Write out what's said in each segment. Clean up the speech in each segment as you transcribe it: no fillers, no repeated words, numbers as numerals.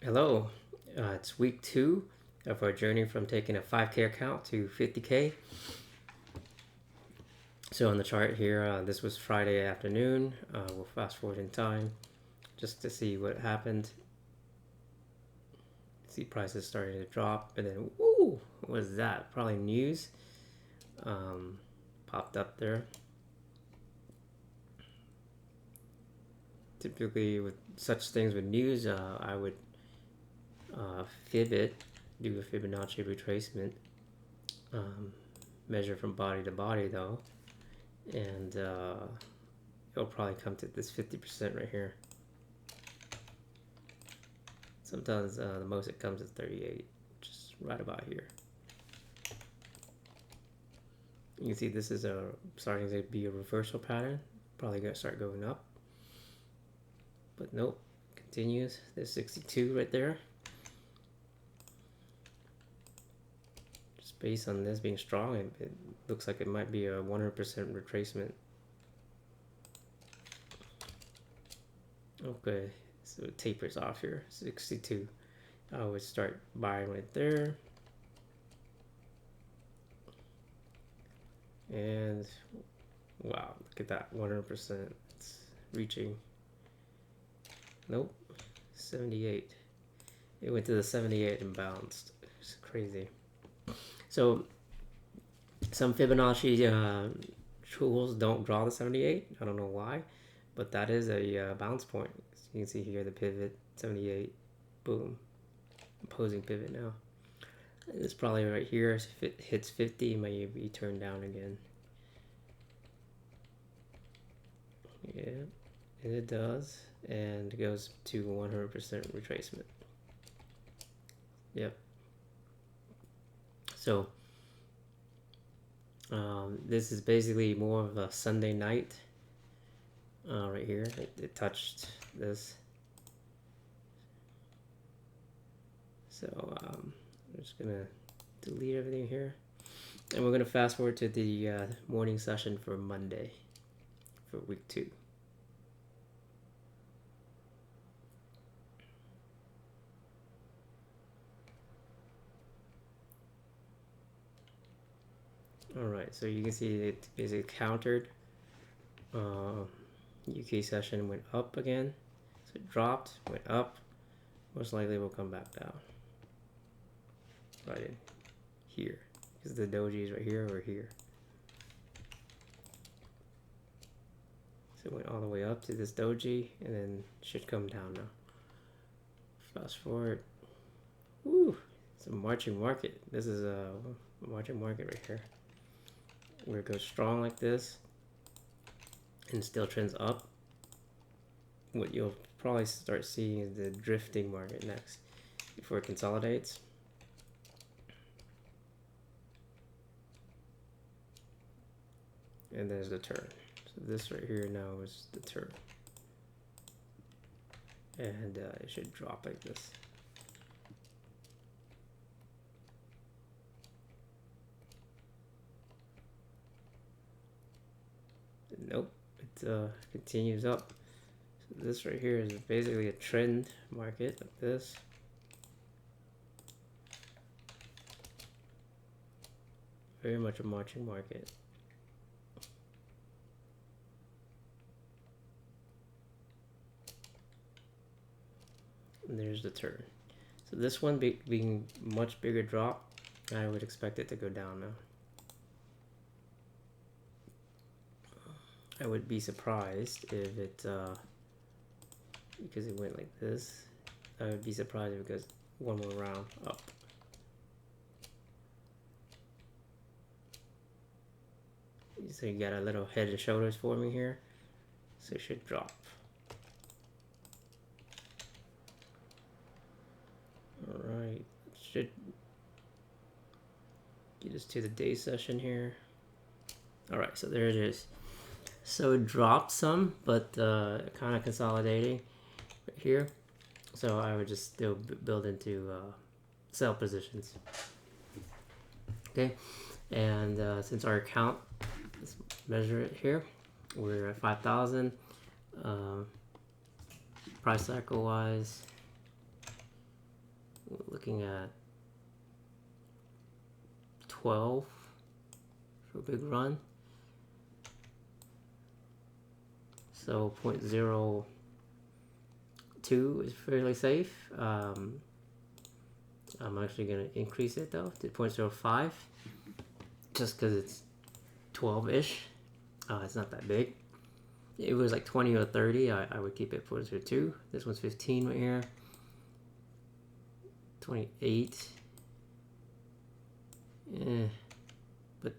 Hello, it's week 2 of our journey from taking a 5K account to 50K. So on the chart here, this was Friday afternoon. We'll fast forward in time just to see what happened. See prices starting to drop, and then woo, what was that? Probably news popped up there. Typically, with such things with news, I would fib it, do a Fibonacci retracement, measure from body to body though, and it'll probably come to this 50% right here. Sometimes the most it comes is 38, just right about here. You can see this is starting to be a reversal pattern. Probably gonna start going up, but nope, continues. There's 62 right there. Just based on this being strong, it looks like it might be a 100% retracement. Okay, so it tapers off here, 62. I would start buying right there. And wow, look at that, 100%. It's reaching. Nope, 78. It went to the 78 and bounced. It's crazy. So some Fibonacci tools don't draw the 78. I don't know why, but that is a bounce point. You can see here the pivot, 78, boom, opposing pivot now. It's probably right here. If it hits 50, it may be turned down again. Yeah, and it does, and it goes to 100% retracement. Yep. So this is basically more of a Sunday night. Right here, it touched this. So I'm just gonna delete everything here, and we're gonna fast forward to the morning session for Monday, for week 2. All right, so you can see it basically countered. UK session went up again, so it dropped, went up. Most likely will come back down. Right in here, because the doji is right here or here. So it went all the way up to this doji, and then should come down now. Fast forward. Woo! It's a marching market. This is a marching market right here, where it goes strong like this and still trends up. What you'll probably start seeing is the drifting market next before it consolidates. And there's the turn. So this right here now is the turn. And it should drop like this. Nope, it continues up. So this right here is basically a trend market like this. Very much a marching market. And there's the turn. So this one being much bigger drop, I would expect it to go down now. I would be surprised if it, because it went like this, I would be surprised if it goes one more round up. So you got a little head and shoulders forming here, so it should drop. Alright, should get us to the day session here. Alright, so there it is. So it dropped some, but kind of consolidating right here. So I would just still build into sell positions. Okay, and since our account, let's measure it here. We're at 5,000. Price cycle wise, looking at 12 for a big run. So 0.02 is fairly safe. I'm actually going to increase it though to 0.05 just because it's 12-ish. It's not that big. If it was like 20 or 30, I would keep it 0.02. This one's 15 right here. 28. But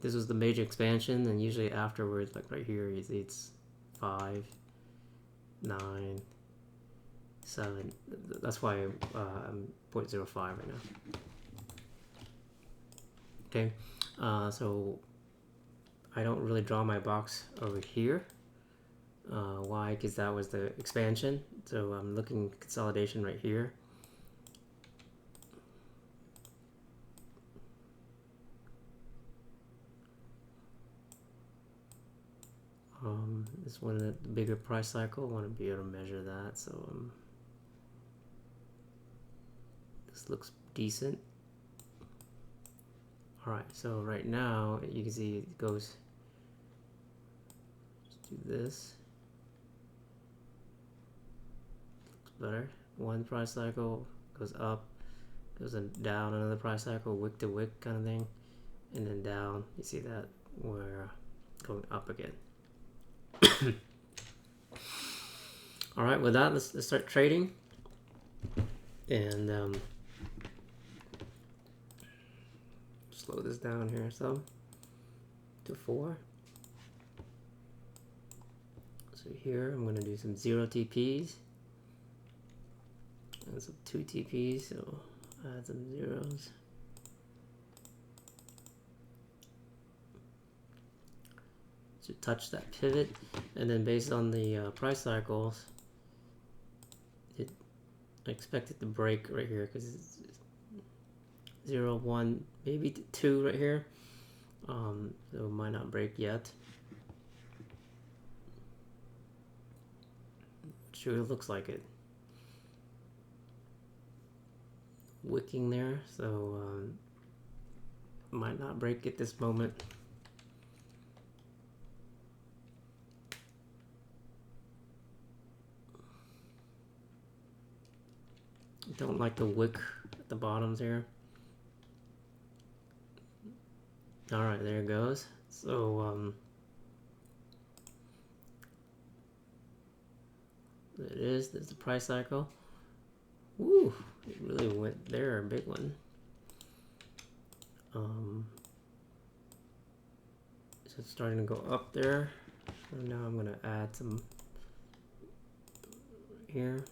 this was the major expansion, and usually afterwards, like right here, it's 5, 9, 7. That's why I'm 0.05 right now. Okay, so I don't really draw my box over here. Why? Because that was the expansion. So I'm looking consolidation right here. This one, the bigger price cycle, I want to be able to measure that. So this looks decent. All right, so right now you can see it goes. Let's do this. Looks better. One price cycle goes up, goes down another price cycle, wick to wick kind of thing, and then down. You see that we're going up again. All right, with that, let's start trading. And slow this down here some to 4. So here I'm going to do some 0 TPs and some 2 TPs. So add some zeros. To touch that pivot, and then based on the price cycles, I expect it to break right here because it's 0, 1, maybe 2 right here. So it might not break yet. Sure, it looks like it. Wicking there, so might not break at this moment. Don't like the wick at the bottoms here. All right, there it goes. So there it is. There's the price cycle. Woo! It really went there, a big one. So it's starting to go up there. So now I'm gonna add some here.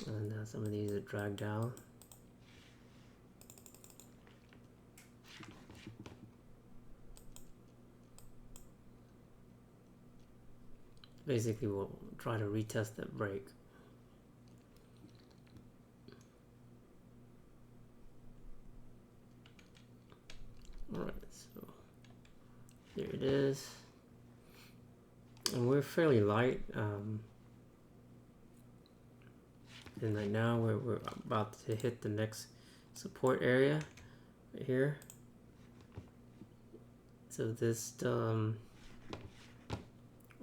And some of these are dragged down. Basically, we'll try to retest that break. Alright, so here it is. And we're fairly light. And right now we're about to hit the next support area right here. So this I'm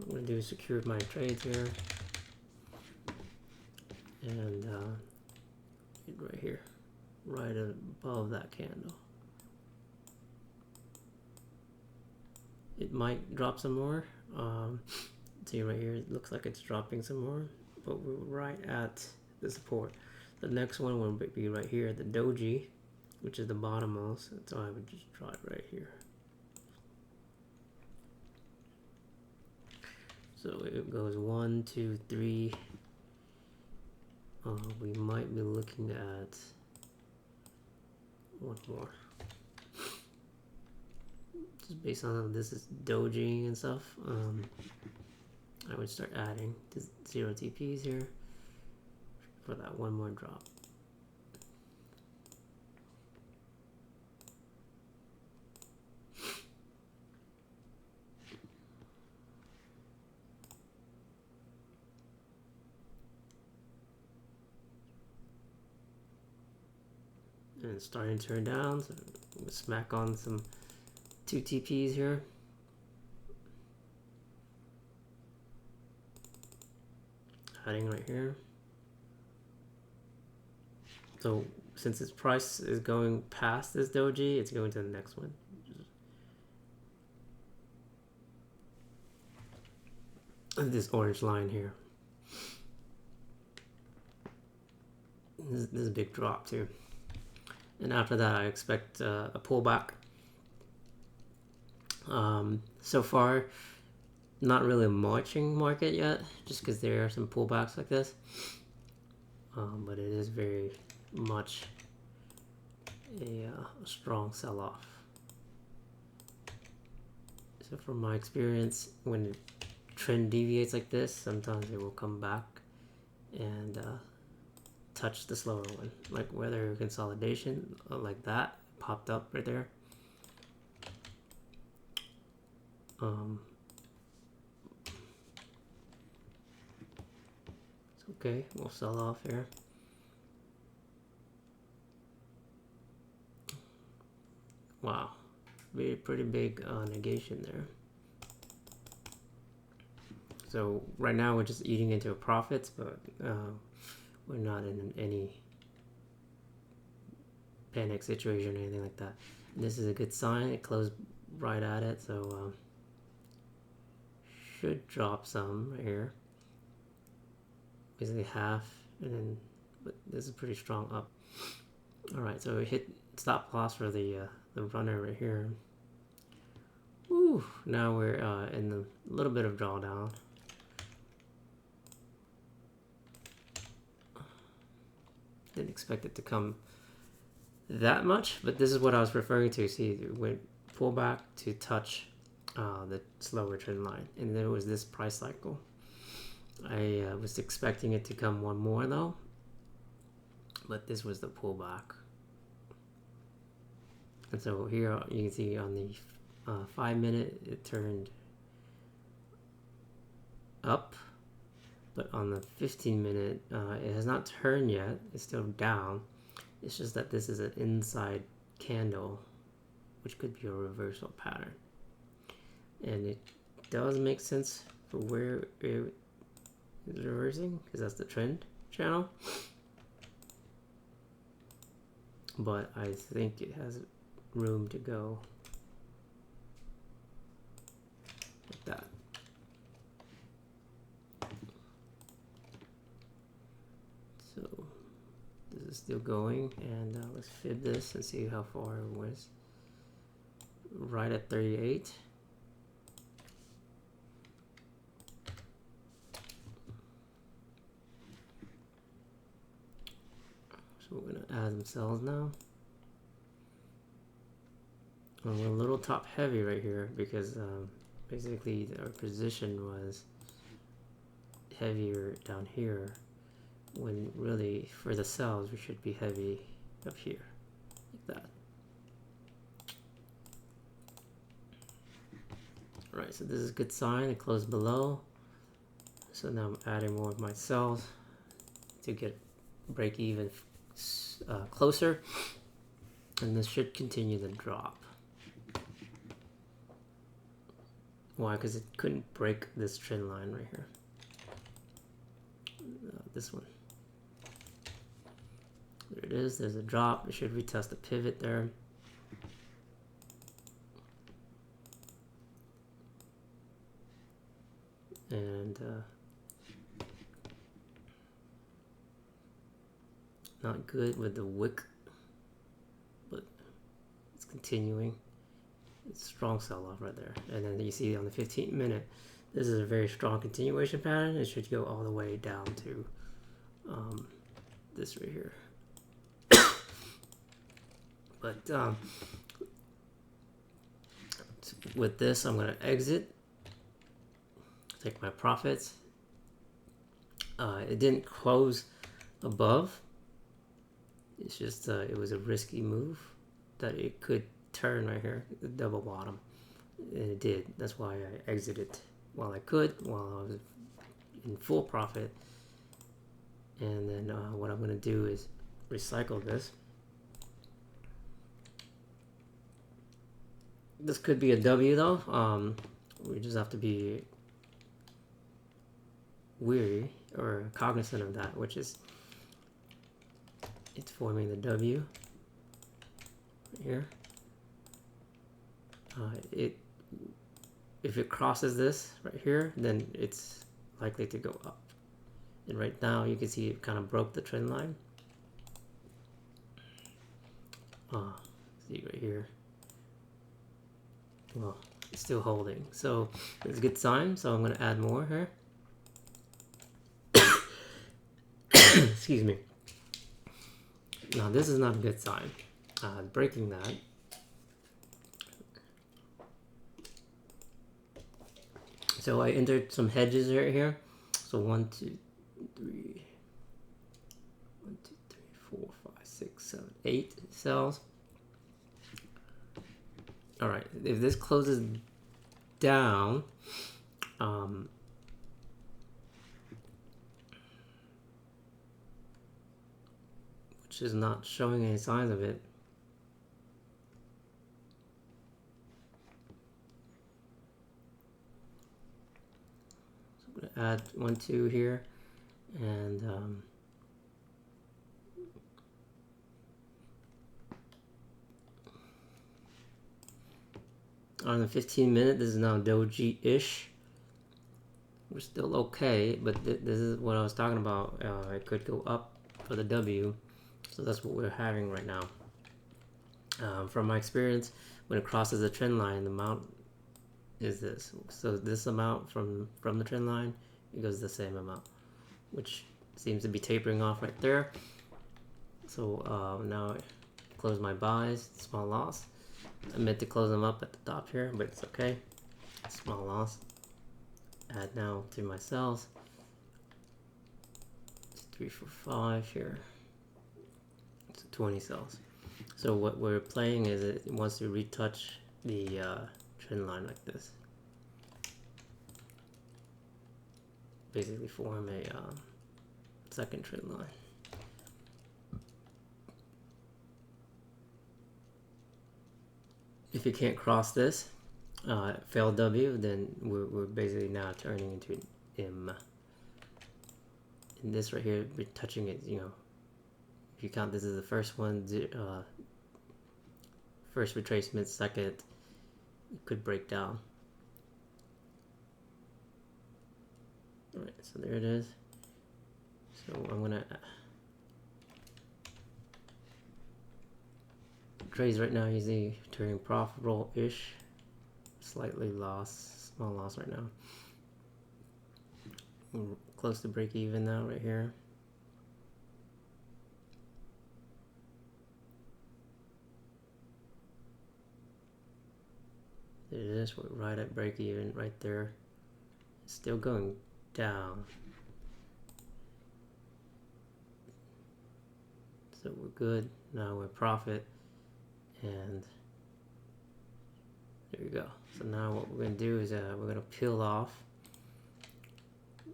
gonna do secure my trades here, and right here, right above that candle. It might drop some more. See right here, it looks like it's dropping some more, but we're right at the support. The next one will be right here, the doji, which is the bottommost. So I would just try it right here. So it goes 1, 2, 3. We might be looking at one more. Just based on this is doji and stuff. I would start adding 0 TPs here for that one more drop. and it's starting to turn down. So we'll smack on some 2 TPs here. Heading right here. So since its price is going past this doji, it's going to the next one. This orange line here. This is a big drop too. And after that, I expect a pullback. So far, not really a marching market yet, just because there are some pullbacks like this. But it is very much a strong sell-off. So from my experience, when the trend deviates like this, sometimes it will come back and touch the slower one, like whether consolidation like that popped up right there. It's okay, we'll sell off here. Wow, pretty big negation there. So right now we're just eating into profits, but we're not in any panic situation or anything like that. And this is a good sign. It closed right at it, so should drop some right here. Basically half, and then but this is pretty strong up. All right, so we hit stop loss for the runner right here. Ooh, now we're in a little bit of drawdown. Didn't expect it to come that much, but this is what I was referring to. See, it went pull back to touch the slower trend line, and there was this price cycle. I was expecting it to come one more though, but this was the pullback. And so here you can see on the 5 minute it turned up, but on the 15 minute it has not turned yet. It's still down. It's just that this is an inside candle, which could be a reversal pattern, and it does make sense for where it is reversing, because that's the trend channel, but I think it has room to go like that. So this is still going, and let's fib this and see how far it was. Right at 38. So we're gonna add some cells now. And we're a little top heavy right here because basically our position was heavier down here, when really for the cells we should be heavy up here, like that. Alright, so this is a good sign. It closed below. So now I'm adding more of my cells to get break even closer, and this should continue to drop. Why? Because it couldn't break this trend line right here. This one. There it is. There's a drop. It should retest the pivot there. And not good with the wick, but it's continuing. It's a strong sell-off right there. And then you see on the 15 minute, this is a very strong continuation pattern. It should go all the way down to this right here. But with this, I'm going to exit, take my profits. It didn't close above. It's just it was a risky move that it could turn right here, the double bottom, and it did. That's why I exited while I could, while I was in full profit. And then what I'm going to do is recycle this This could be a W though. We just have to be weary or cognizant of that, which is it's forming the W here. If it crosses this right here, then it's likely to go up. And right now you can see it kind of broke the trend line. See right here. Well, it's still holding, so it's a good sign. So I'm going to add more here. Excuse me. Now this is not a good sign. Breaking that. So I entered some hedges right here. So 1, 2, 3, 1, 2, 3, 4, 5, 6, 7, 8 cells. All right, if this closes down, which is not showing any signs of it. So I'm gonna add 1, 2 here, and on the 15-minute, this is now doji-ish. We're still okay, but this is what I was talking about. It could go up for the W, so that's what we're having right now. From my experience, when it crosses the trend line, the amount is this. So this amount from the trend line, it goes the same amount, which seems to be tapering off right there. So now I close my buys, small loss. I meant to close them up at the top here, but it's okay. Small loss. Add now to my cells. 3, 4, 5 here. It's 20 cells. So what we're playing is it wants to retouch the trend line like this. Basically form a second trend line. If you can't cross this, failed W, then we're basically now turning into an M. And this right here, we're touching it, you know, if you count this as the first one, first retracement, second, it could break down. Alright, so there it is. So I'm gonna trades right now using turning profitable-ish, slightly loss, small loss right now. We're close to break even now right here. There it is, we're right at break even right there. It's still going down. So we're good. Now we're profit. And there you go. So now what we're going to do is we're going to peel off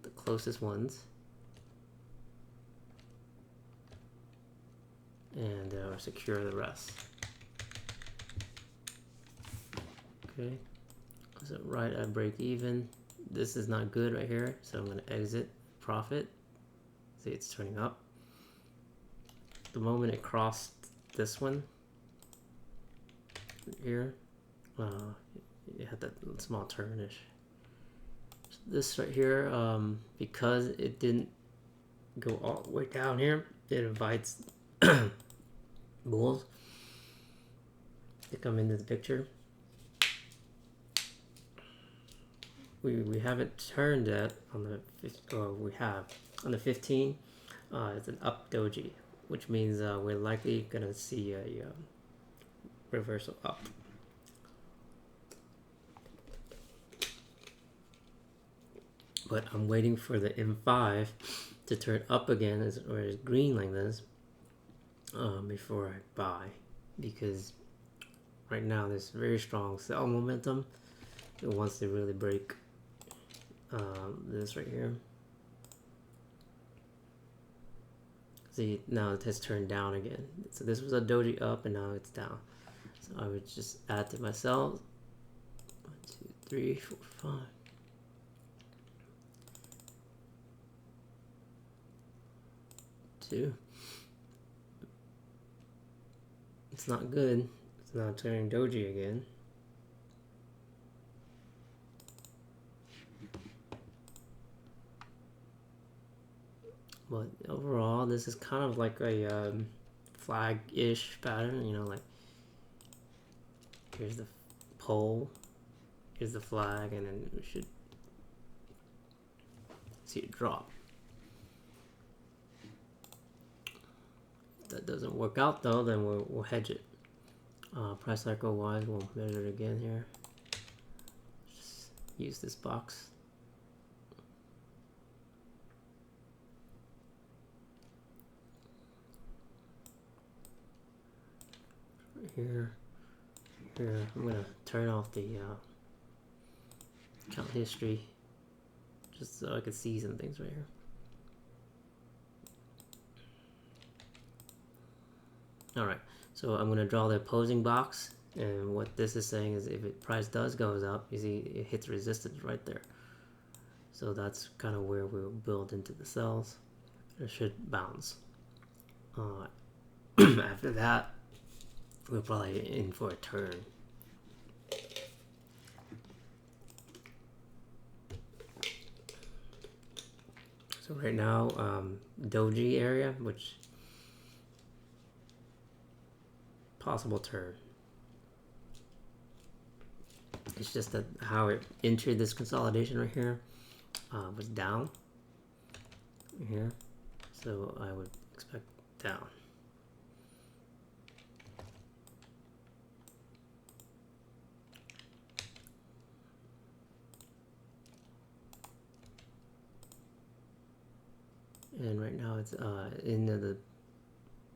the closest ones. And secure the rest. Okay. So right at break even. This is not good right here. So I'm going to exit profit. See, it's turning up. The moment it crossed this one here, you had that small turnish. So this right here, because it didn't go all the way down here, it invites bulls to come into the picture. We haven't turned that on the, or we have on the 15. It's an up doji, which means we're likely gonna see a reversal up. But I'm waiting for the M5 to turn up again, or is green like this, before I buy, because right now there's very strong sell momentum. It wants to really break this right here. See, now it has turned down again. So this was a doji up and now it's down. So I would just add to my cells 3, 4, 5. Two. It's not good. It's not turning doji again. But overall, this is kind of like a flag-ish pattern, you know, like here's the pole, here's the flag, and then we should see it drop. If that doesn't work out though, then we'll hedge it. Price cycle wise, we'll measure it again here. Just use this box. Here, I'm gonna turn off the count history just so I can see some things right here. Alright, so I'm gonna draw the opposing box, and what this is saying is if price goes up, you see it hits resistance right there. So that's kind of where we'll build into the cells. It should bounce. After that, we're probably in for a turn. So right now, doji area, which possible turn. It's just that how it entered this consolidation right here was down here, so I would expect down. And right now it's into the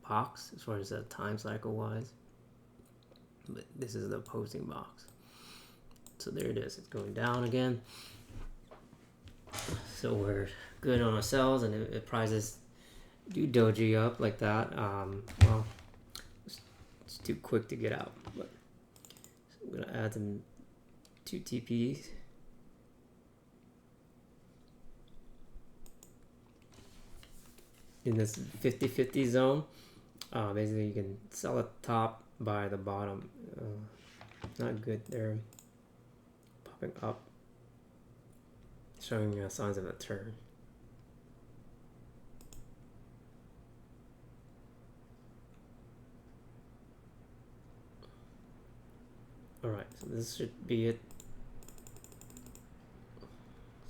box as far as the time cycle wise, but this is the opposing box. So there it is, it's going down again. So we're good on our cells, and if prices do doji up like that, well, it's too quick to get out. But so I'm gonna add some 2 TPs. In this 50-50 zone, basically you can sell at the top, buy the bottom. Not good there. Popping up, showing signs of a turn. Alright, so this should be it.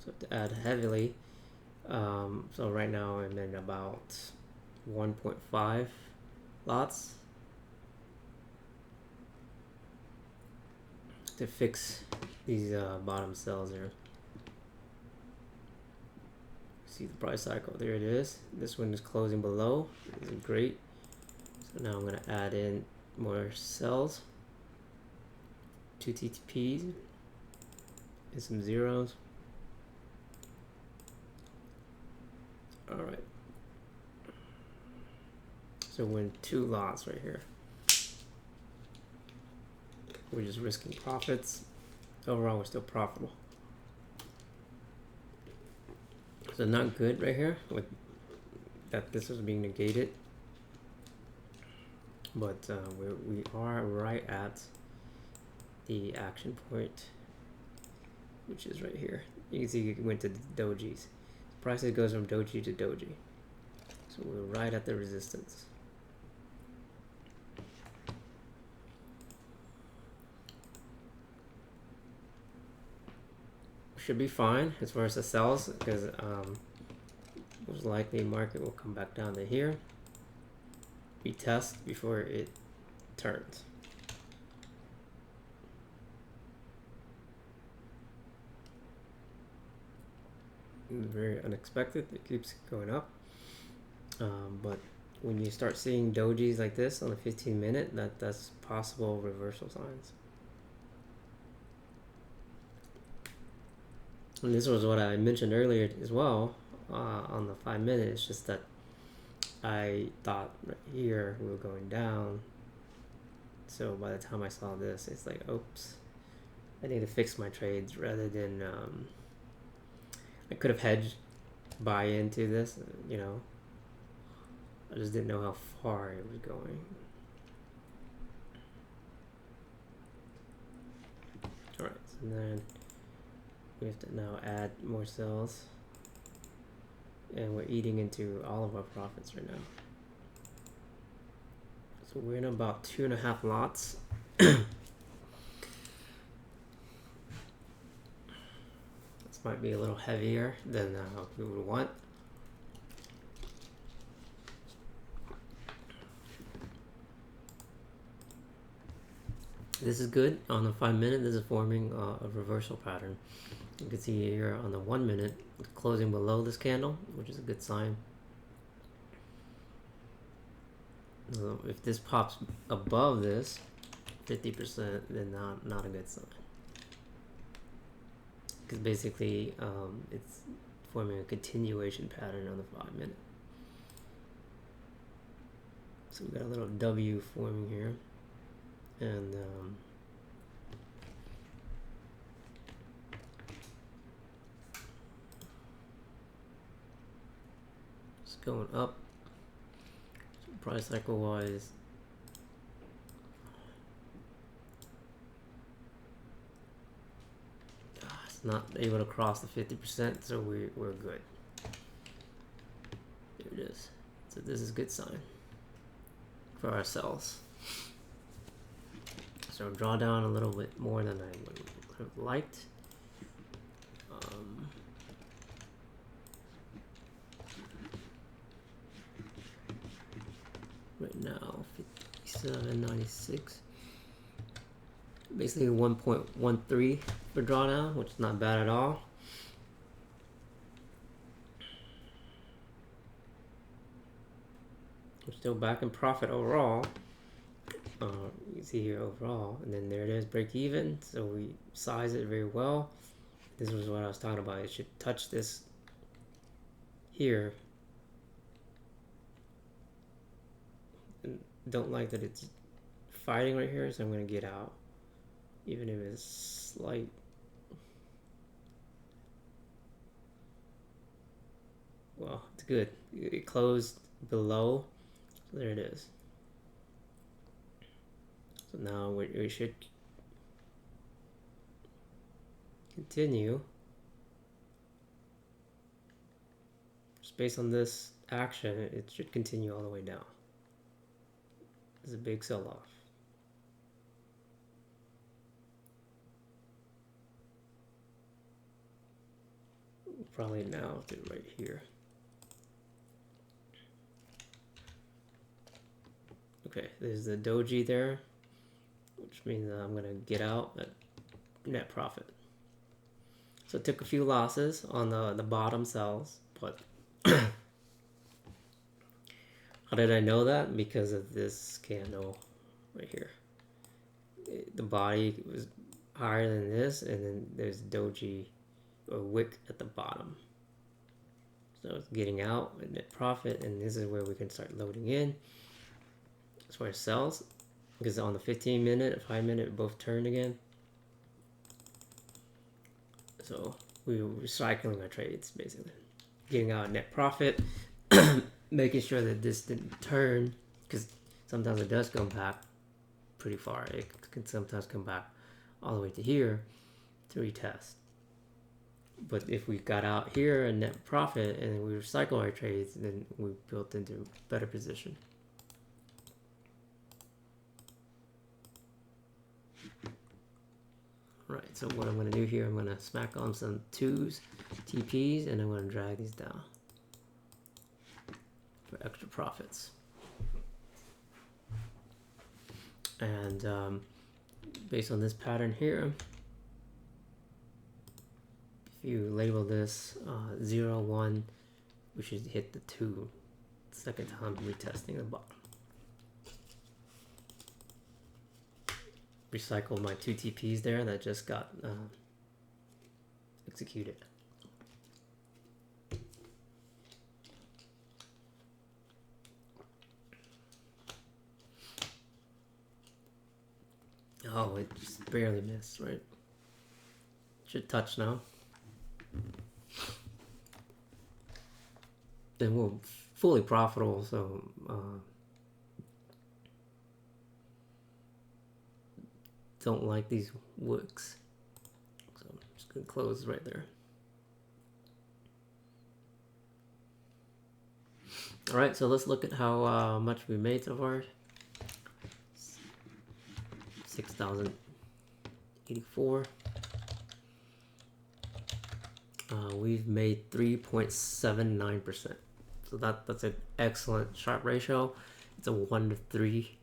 So to add heavily, so right now I'm in about 1.5 lots to fix these bottom cells here. See the price cycle, there it is. This one is closing below. This is great. So now I'm going to add in more cells, 2 TTPs and some zeros. Alright, so we're in 2 lots right here. We're just risking profits. Overall, we're still profitable. So not good right here with that this was being negated, but we are right at the action point, which is right here. You can see it went to the dojis. Prices goes from doji to doji, so we're right at the resistance. Should be fine as far as the sells, because most likely market will come back down to here, retest before it turns. Very unexpected, it keeps going up, but when you start seeing dojis like this on the 15-minute, that's possible reversal signs. And this was what I mentioned earlier as well on the 5-minute. It's just that I thought right here we were going down, so by the time I saw this, it's like, oops, I need to fix my trades rather than I could have hedged buy into this, you know. I just didn't know how far it was going. Alright, so then we have to now add more cells. And we're eating into all of our profits right now. So we're in about 2.5 lots. This might be a little heavier than we would want. This is good. On the 5 minute, this is forming a reversal pattern. You can see here on the 1 minute, closing below this candle, which is a good sign. If this pops above this 50%, then not a good sign. Because basically, it's forming a continuation pattern on the 5 minute. So we got a little W forming here, and it's going up. So price cycle wise, it's not able to cross the 50%, so we're good. There it is. So this is a good sign for ourselves. So draw down a little bit more than I would have liked. Right now, 57.96. Basically 1.13 for drawdown, which is not bad at all. We're still back in profit overall. You see here overall, and then there it is, break even. So we size it very well. This was what I was talking about. It should touch this here. And don't like that it's fighting right here, so I'm going to get out. Even if it's slight. Well, it's good. It closed below. So there it is. So now we should continue. Just based on this action, it should continue all the way down. It's a big sell-off. Probably now to right here. Okay, there's the doji there, which means I'm gonna get out at net profit. So it took a few losses on the bottom cells, but how did I know that? Because of this candle right here. The body was higher than this, and then there's doji or wick at the bottom. So it's getting out at net profit, and this is where we can start loading in. That's where it sells, because on the 15 minute and 5 minute both turned again. So we were recycling our trades, basically getting out net profit, making sure that this didn't turn, because sometimes it does come back pretty far. It can sometimes come back all the way to here to retest. But if we got out here and net profit and we recycle our trades, then we built into a better position. Right, so what I'm going to do here, I'm going to smack on some 2s, TPs, and I'm going to drag these down for extra profits. And based on this pattern here, if you label this 0, 1, we should hit the 2 second time retesting the bottom. Recycle my 2 TPs there that just got executed. Oh, it just barely missed, right? Should touch now. And we're fully profitable, so don't like these wicks. So I'm just gonna close right there. All right, so let's look at how much we made so far. 6,084. We've made 3.79%. So that's an excellent Sharpe ratio. It's a 1 to 3.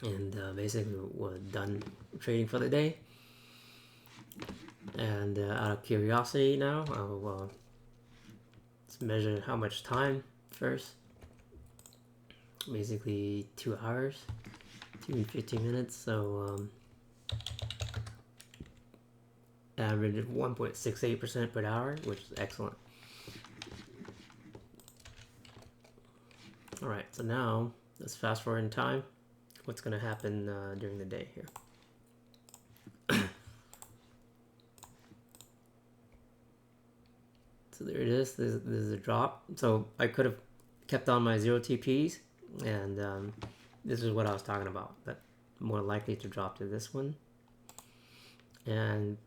And basically we're done trading for the day. And out of curiosity now, I'll let's measure how much time first. Basically 2 hours, 2 and 15 minutes. So average of 1.68% per hour, which is excellent. All right, so now let's fast forward in time. What's going to happen during the day here? So there it is. This is a drop. So I could have kept on my 0 TPs, and this is what I was talking about. That more likely to drop to this one. And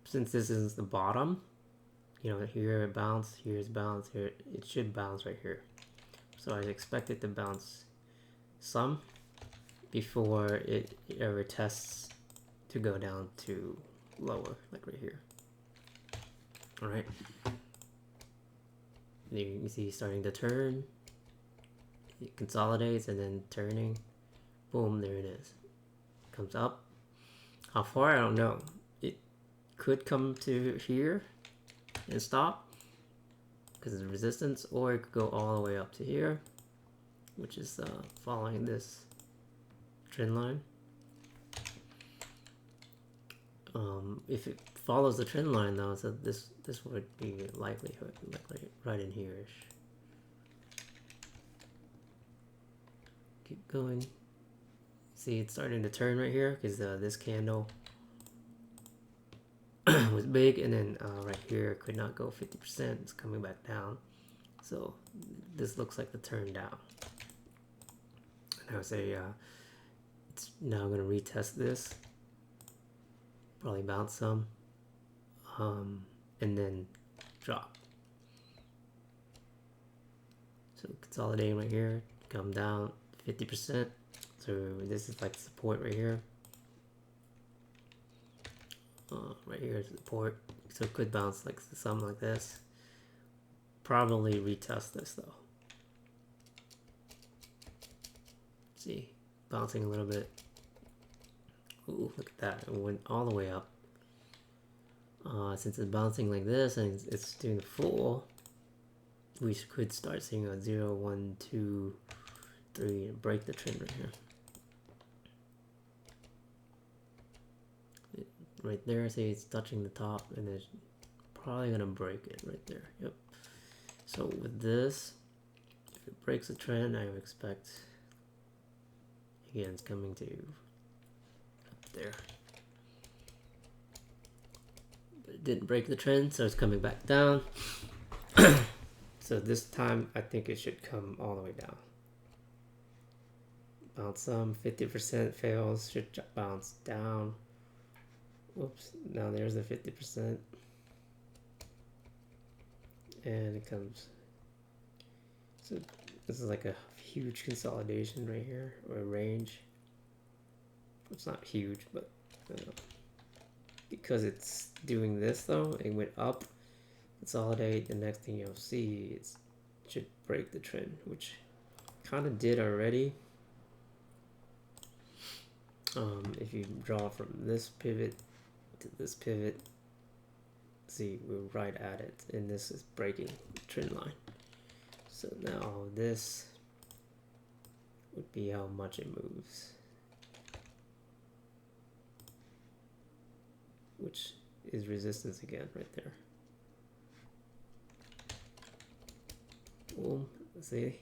since this is the bottom, you know, here it bounced, here's bounce, here it should bounce right here. So I expect it to bounce some before it ever tests to go down to lower, like right here. All right. There you can see starting to turn. It consolidates and then turning. Boom, there it is. Comes up. How far? I don't know. It could come to here and stop because of the resistance, or it could go all the way up to here, which is following this trend line. If it follows the trend line though, so this would be likelihood, like right in here-ish. Keep going. See, it's starting to turn right here because this candle was big, and then right here could not go 50%. It's coming back down, so this looks like the turn down. And I would say it's now going to retest this, probably bounce some, and then drop. So consolidating right here, come down 50%. So this is like support right here. Right here is support. So it could bounce like something like this. Probably retest this though. See, bouncing a little bit. Ooh, look at that. It went all the way up. Since it's bouncing like this and it's doing the full, we could start seeing a 0, 1, 2, 3 and break the trend right here. Right there, see it's touching the top, and it's probably gonna break it right there. Yep. So with this, if it breaks the trend, I would expect, again, it's coming to up there. But it didn't break the trend, so it's coming back down. So this time, I think it should come all the way down. Bounce some, 50% fails, should bounce down. Whoops, now there's the 50%. And it comes. So this is like a huge consolidation right here, or a range. It's not huge, but because it's doing this though, it went up, consolidate, the next thing you'll see it should break the trend, which kind of did already. If you draw from this pivot to this pivot, see we're right at it, and this is breaking the trend line. So now this would be how much it moves, which is resistance again right there. Boom, see,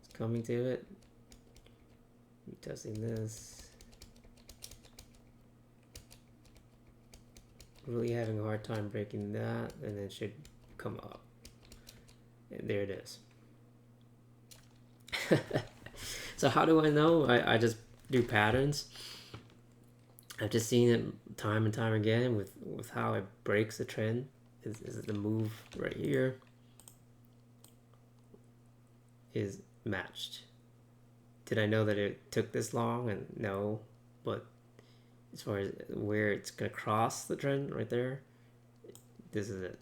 it's coming to it. Retesting this. really having a hard time breaking that, and it should come up. And there it is. So how do I know? I just do patterns. I've just seen it time and time again with how it breaks the trend. Is the move right here is matched. Did I know that it took this long? And no, but as far as where it's gonna cross the trend right there, this is it.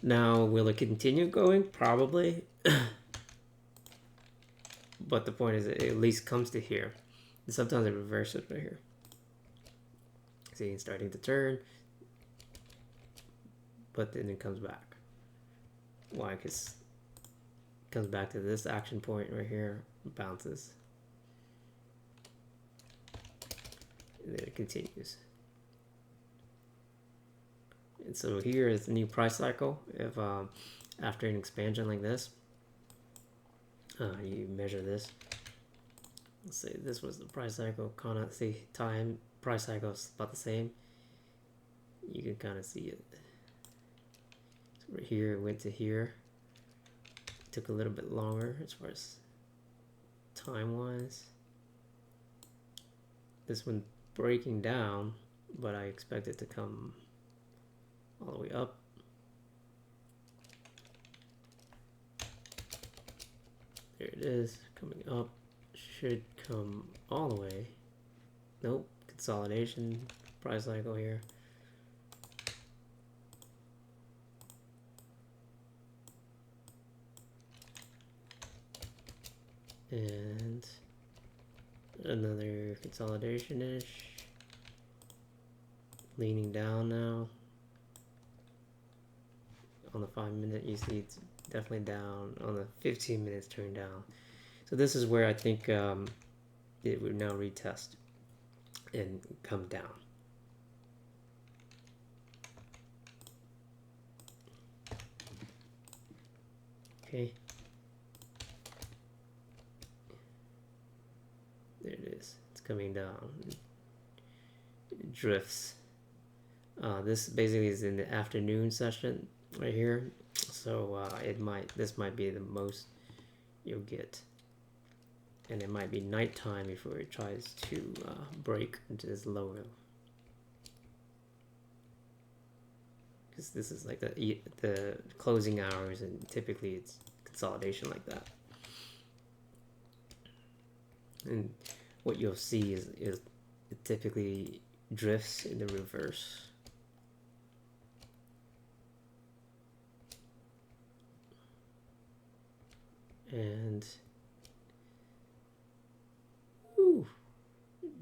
Now, will it continue going? Probably. But the point is, it at least comes to here. And sometimes it reverses right here. See, it's starting to turn, but then it comes back. Why? Because it comes back to this action point right here, bounces, and then it continues. And so here is the new price cycle. If after an expansion like this, you measure this. Let's say this was the price cycle. Kind of see time price cycle is about the same. You can kind of see it. So right here, it went to here. It took a little bit longer as far as time wise. This one breaking down, but I expect it to come all the way up. There it is, coming up. Should come all the way. Nope, consolidation, price cycle here. And another consolidation-ish. Leaning down now. On the 5 minute, you see it's definitely down. On the 15 minutes, turn down. So this is where I think it would now retest and come down. Okay. There it is. It's coming down. It drifts. This basically is in the afternoon session right here. So this might be the most you'll get. And it might be nighttime before it tries to break into this lower. Because this is like the closing hours, and typically it's consolidation like that. And what you'll see is it typically drifts in the reverse. And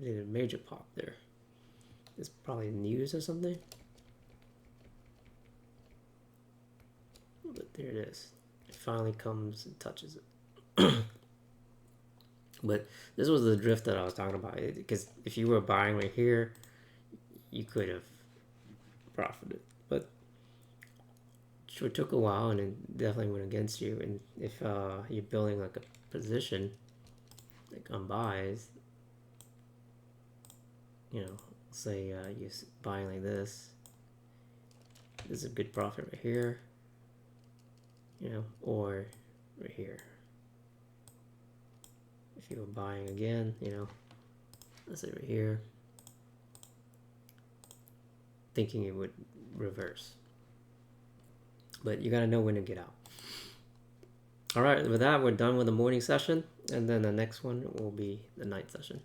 did a major pop there. It's probably news or something. But there it is. It finally comes and touches it. But this was the drift that I was talking about. Because if you were buying right here, you could have profited. But it sure took a while, and it definitely went against you. And if you're building like a position, like on buys, you know, say you're buying like this. This is a good profit right here, you know, or right here. If you were buying again, you know, let's say right here, thinking it would reverse. But you gotta know when to get out. All right, with that, we're done with the morning session, and then the next one will be the night session.